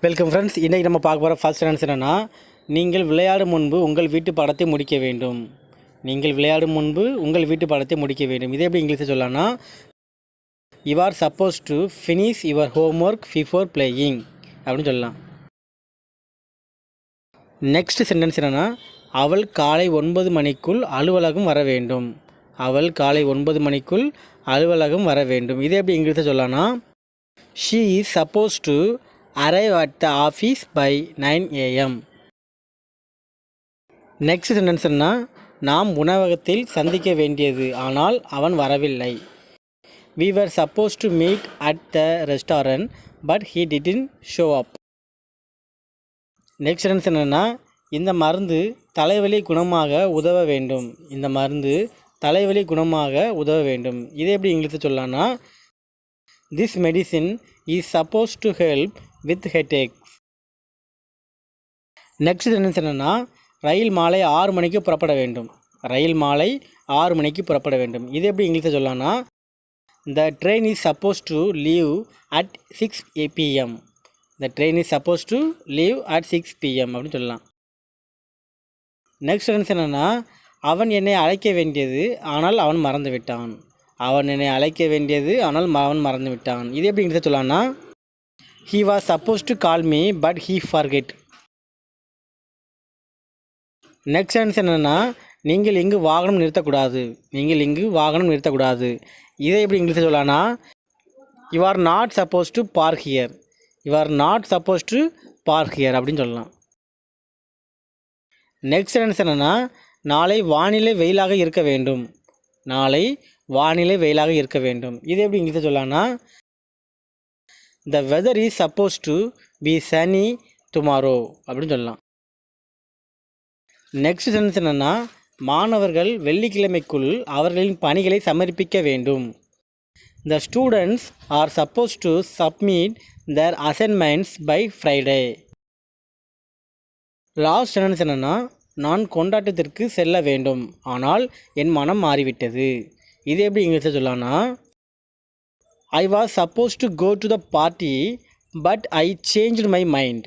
Welcome friends. இன்றைக்கி நம்ம பார்க்க போகிற ஃபர்ஸ்ட் சென்டென்ஸ் என்னென்னா, நீங்கள் விளையாடும் முன்பு உங்கள் வீட்டு பாடத்தை முடிக்க வேண்டும். நீங்கள் விளையாடும் முன்பு உங்கள் வீட்டு பாடத்தை முடிக்க வேண்டும். இதே எப்படி இங்கிலீஷில் சொல்லலாம்னா, you are suppose to finish your homework before playing அப்படின்னு சொல்லலாம். நெக்ஸ்ட் சென்டென்ஸ் என்னென்னா, அவள் காலை 9 மணிக்குள் அலுவலகம் வர வேண்டும். அவள் காலை 9 மணிக்குள் அலுவலகம் வர வேண்டும். இதே எப்படி இங்கிலீஷில் சொல்லலாம்னா, she is supposed to arrive at the office by 9 AM. Next சென்டென்ஸ்னா, நாம் உணவகத்தில் சந்திக்க வேண்டியது, ஆனால் அவன் வரவில்லை. We were supposed to meet at the restaurant but he didn't show up. Next sentence என்னென்னா, இந்த மருந்து தலைவலி குணமாக உதவ வேண்டும். இந்த மருந்து தலைவலி குணமாக உதவ வேண்டும். இதே எப்படி இங்கிலீஷில் சொல்லலாம்னா, this medicine is supposed to help with headache. Next sentence என்னென்னா, ரயில் மாலை 6 மணிக்கு புறப்பட வேண்டும். ரயில் மாலை 6 மணிக்கு புறப்பட வேண்டும். இது எப்படி இங்கிலீஷில் சொல்லலாம்னா, the train is supposed to leave at 6 PM. the train is supposed to leave at 6 PM அப்படின்னு சொல்லலாம். நெக்ஸ்ட் சென்டென்ஸ் என்னென்னா, அவன் என்னை அழைக்க வேண்டியது, ஆனால் அவன் மறந்து விட்டான். அவன் என்னை அழைக்க வேண்டியது, ஆனால் அவன் மறந்து விட்டான். இது எப்படி இங்கிலீஷில் சொல்லலாம்னா, he was supposed to call me but he forget. Next sentence என்னென்னா, நீங்கள் இங்கு வாகனம் நிறுத்தக்கூடாது. நீங்கள் இங்கு வாகனம் நிறுத்தக்கூடாது. இதை எப்படி இங்கிலீஷில் சொல்லலாம்னா, you are not suppose to park here. You are not suppose to park here அப்படின்னு சொல்லலாம். நெக்ஸ்ட் சென்டென்ஸ் என்னென்னா, நாளை வானிலை வெயிலாக இருக்க வேண்டும். நாளை வானிலை வெயிலாக இருக்க வேண்டும். இது எப்படி இங்கிலீஷில் சொல்லலாம்னா, the weather is supposed to be sunny tomorrow அப்படின்னு சொல்லலாம். நெக்ஸ்ட் சென்டென்ஸ் என்னென்னா, மாணவர்கள் வெள்ளிக்கிழமைக்குள் அவர்களின் பணிகளை சமர்ப்பிக்க வேண்டும். the students are supposed to submit their assignments by Friday. Last sentence என்னென்னா, நான் கொண்டாட்டத்திற்கு செல்ல வேண்டும், ஆனால் என் மனம் மாறிவிட்டது. இது எப்படி இங்கிலீஷில் சொல்லலாம்னா, I was supposed to go to the party but I changed my mind.